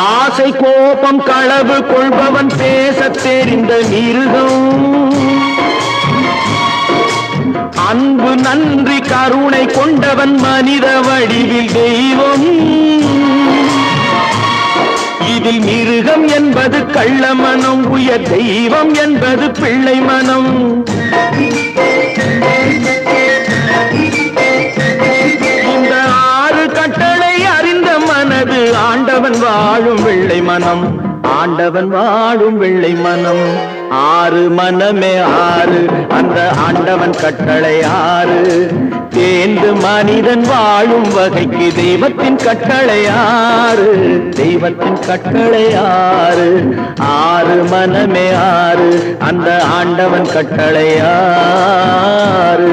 ஆசை கோபம் களவு கொள்பவன் பேசத் தெரிந்த மிருகம். அன்பு நன்றி கருணை கொண்டவன் மனித வடிவில் தெய்வம். இதில் மிருகம் என்பது கள்ள மனம், உயர் தெய்வம் என்பது பிள்ளை மனம். இந்த 6 கட்டளை அறிந்த மனது ஆண்டவன் வாழும் வெள்ளை மனம், ஆண்டவன் வாழும் வெள்ளை மனம். 6 மனமே 6, அந்த ஆண்டவன் கட்டளை 6. தேர்ந்து மனிதன் வாழும் வகைக்கு தெய்வத்தின் கட்டளை 6, தெய்வத்தின் கட்டளை 6. 6 மனமே 6, அந்த ஆண்டவன் கட்டளை 6.